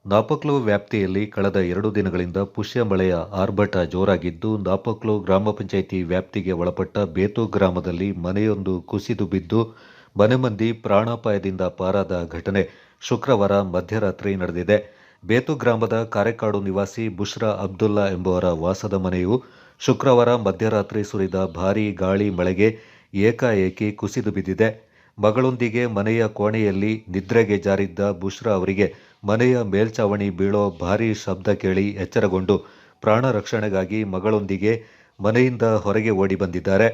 ನಾಪಕ್ಲು ವ್ಯಾಪ್ತಿಯಲ್ಲಿ ಕಳೆದ 2 ದಿನಗಳಿಂದ ಪುಷ್ಯ ಮಳೆಯ ಆರ್ಭಟ ಜೋರಾಗಿದ್ದು, ನಾಪಕ್ಲು ಗ್ರಾಮ ಪಂಚಾಯಿತಿ ವ್ಯಾಪ್ತಿಗೆ ಒಳಪಟ್ಟ ಬೇತು ಗ್ರಾಮದಲ್ಲಿ ಮನೆಯೊಂದು ಕುಸಿದು ಬಿದ್ದು ಮನೆ ಮಂದಿ ಪ್ರಾಣಾಪಾಯದಿಂದ ಪಾರಾದ ಘಟನೆ ಶುಕ್ರವಾರ ಮಧ್ಯರಾತ್ರಿ ನಡೆದಿದೆ. ಬೇತು ಗ್ರಾಮದ ಕಾರೆಕಾಡು ನಿವಾಸಿ ಬುಷ್ರಾ ಅಬ್ದುಲ್ಲಾ ಎಂಬುವರ ವಾಸದ ಮನೆಯು ಶುಕ್ರವಾರ ಮಧ್ಯರಾತ್ರಿ ಸುರಿದ ಭಾರೀ ಗಾಳಿ ಮಳೆಗೆ ಏಕಾಏಕಿ ಕುಸಿದು ಬಿದ್ದಿದೆ. ಮಗಳೊಂದಿಗೆ ಮನೆಯ ಕೋಣೆಯಲ್ಲಿ ನಿದ್ರೆಗೆ ಜಾರಿದ್ದ ಬುಷ್ರಾ ಅವರಿಗೆ ಮನೆಯ ಮೇಲ್ಛಾವಣಿ ಬೀಳೋ ಭಾರೀ ಶಬ್ದ ಕೇಳಿ ಎಚ್ಚರಗೊಂಡು ಪ್ರಾಣ ರಕ್ಷಣೆಗಾಗಿ ಮಗಳೊಂದಿಗೆ ಮನೆಯಿಂದ ಹೊರಗೆ ಓಡಿ ಬಂದಿದ್ದಾರೆ.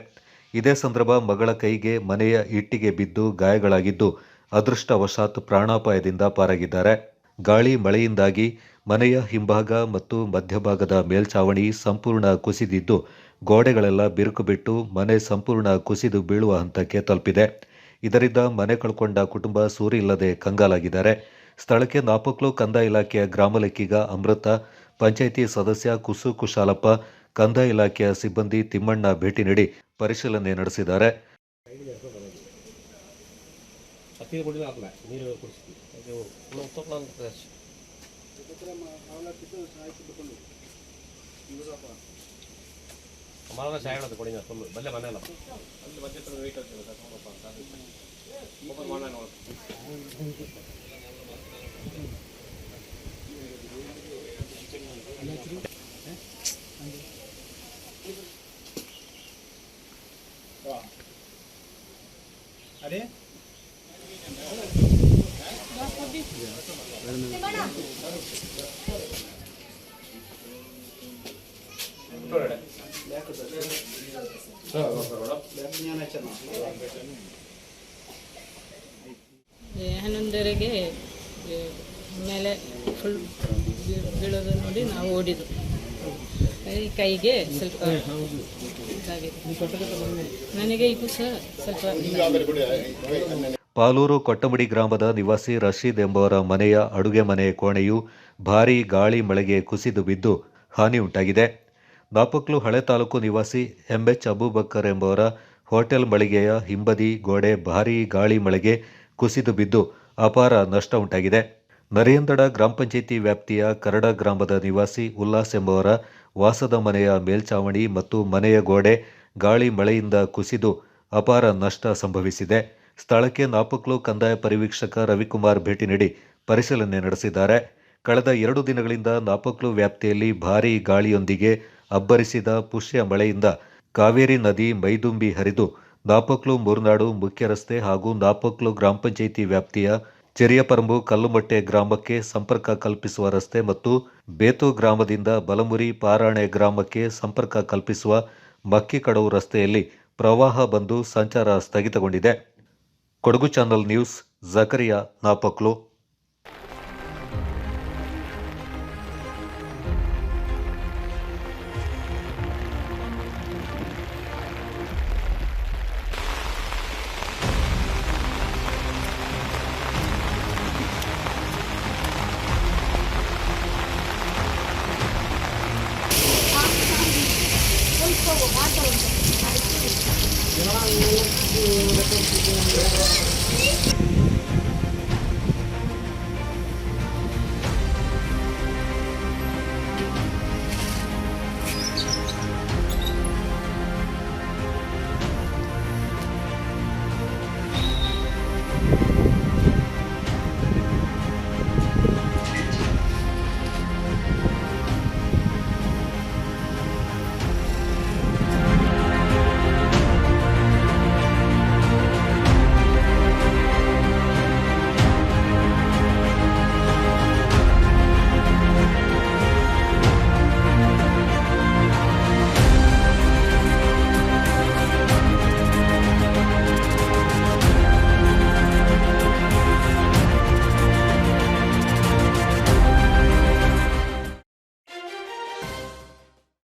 ಇದೇ ಸಂದರ್ಭ ಮಗಳ ಕೈಗೆ ಮನೆಯ ಇಟ್ಟಿಗೆ ಬಿದ್ದು ಗಾಯಗಳಾಗಿದ್ದು, ಅದೃಷ್ಟವಶಾತ್ ಪ್ರಾಣಾಪಾಯದಿಂದ ಪಾರಾಗಿದ್ದಾರೆ. ಗಾಳಿ ಮಳೆಯಿಂದಾಗಿ ಮನೆಯ ಹಿಂಭಾಗ ಮತ್ತು ಮಧ್ಯಭಾಗದ ಮೇಲ್ಛಾವಣಿ ಸಂಪೂರ್ಣ ಕುಸಿದಿದ್ದು, ಗೋಡೆಗಳೆಲ್ಲ ಬಿರುಕು ಬಿಟ್ಟು ಮನೆ ಸಂಪೂರ್ಣ ಕುಸಿದು ಬೀಳುವ ಹಂತಕ್ಕೆ ತಲುಪಿದೆ. ಇದರಿಂದ ಮನೆ ಕಳ್ಕೊಂಡ ಕುಟುಂಬ ಸೂರಿಲ್ಲದೆ ಕಂಗಾಲಾಗಿದ್ದಾರೆ. ಸ್ಥಳಕ್ಕೆ ನಾಪಕ್ಲು ಕಂದಾಯ ಇಲಾಖೆಯ ಗ್ರಾಮ ಲೆಕ್ಕಿಗ ಅಮೃತ, ಪಂಚಾಯಿತಿ ಸದಸ್ಯ ಕುಸು ಕುಶಾಲಪ್ಪ, ಕಂದಾಯ ಇಲಾಖೆಯ ಸಿಬ್ಬಂದಿ ತಿಮ್ಮಣ್ಣ ಭೇಟಿ ನೀಡಿ ಪರಿಶೀಲನೆ ನಡೆಸಿದ್ದಾರೆ. अरे ಹನ್ನೊಂದರೆಗೆ ಮೇಲೆ ಫುಲ್ ಬೀಳೋದು ನೋಡಿ ನಾವು ಓಡಿದ್ದು. ಈ ಕೈಗೆ ಸ್ವಲ್ಪ ನನಗೆ ಇದು ಸಹ ಸ್ವಲ್ಪ. ಪಾಲೂರು ಕೊಟ್ಟಮಡಿ ಗ್ರಾಮದ ನಿವಾಸಿ ರಶೀದ್ ಎಂಬುವರ ಮನೆಯ ಅಡುಗೆ ಮನೆ ಕೋಣೆಯು ಭಾರೀ ಗಾಳಿ ಮಳೆಗೆ ಕುಸಿದು ಬಿದ್ದು ಹಾನಿ ಉಂಟಾಗಿದೆ. ನಾಪಕ್ಲು ಹಳೆ ತಾಲೂಕು ನಿವಾಸಿ ಎಂಎಚ್ ಅಬೂಬಕ್ಕರ್ ಎಂಬುವರ ಹೋಟೆಲ್ ಮಳಿಗೆಯ ಹಿಂಬದಿ ಗೋಡೆ ಭಾರೀ ಗಾಳಿ ಮಳೆಗೆ ಕುಸಿದು ಬಿದ್ದು ಅಪಾರ ನಷ್ಟ ಉಂಟಾಗಿದೆ. ನರಿಯಂದಡ ಗ್ರಾಮ ಪಂಚಾಯಿತಿ ವ್ಯಾಪ್ತಿಯ ಕರಡ ಗ್ರಾಮದ ನಿವಾಸಿ ಉಲ್ಲಾಸ್ ಎಂಬುವರ ವಾಸದ ಮನೆಯ ಮೇಲ್ಛಾವಣಿ ಮತ್ತು ಮನೆಯ ಗೋಡೆ ಗಾಳಿ ಮಳೆಯಿಂದ ಕುಸಿದು ಅಪಾರ ನಷ್ಟ ಸಂಭವಿಸಿದೆ. ಸ್ಥಳಕ್ಕೆ ನಾಪಕ್ಲು ಕಂದಾಯ ಪರಿವೀಕ್ಷಕ ರವಿಕುಮಾರ್ ಭೇಟಿ ನೀಡಿ ಪರಿಶೀಲನೆ ನಡೆಸಿದ್ದಾರೆ. ಕಳೆದ 2 ದಿನಗಳಿಂದ ನಾಪಕ್ಲು ವ್ಯಾಪ್ತಿಯಲ್ಲಿ ಭಾರೀ ಗಾಳಿಯೊಂದಿಗೆ ಅಬ್ಬರಿಸಿದ ಪುಷ್ಯ ಮಳೆಯಿಂದ ಕಾವೇರಿ ನದಿ ಮೈದುಂಬಿ ಹರಿದು ನಾಪಕ್ಲು ಮೂರ್ನಾಡು ಮುಖ್ಯ ರಸ್ತೆ ಹಾಗೂ ನಾಪಕ್ಲು ಗ್ರಾಮ ಪಂಚಾಯಿತಿ ವ್ಯಾಪ್ತಿಯ ಚೆರಿಯಪರಂಬು ಕಲ್ಲುಮಟ್ಟೆ ಗ್ರಾಮಕ್ಕೆ ಸಂಪರ್ಕ ಕಲ್ಪಿಸುವ ರಸ್ತೆ ಮತ್ತು ಬೇತು ಗ್ರಾಮದಿಂದ ಬಲಮುರಿ ಪಾರಾಣೆ ಗ್ರಾಮಕ್ಕೆ ಸಂಪರ್ಕ ಕಲ್ಪಿಸುವ ಮಕ್ಕಿಕಡವು ರಸ್ತೆಯಲ್ಲಿ ಪ್ರವಾಹ ಬಂದು ಸಂಚಾರ ಸ್ಥಗಿತಗೊಂಡಿದೆ. Kodagu channel news, Zakariya, Napoklu.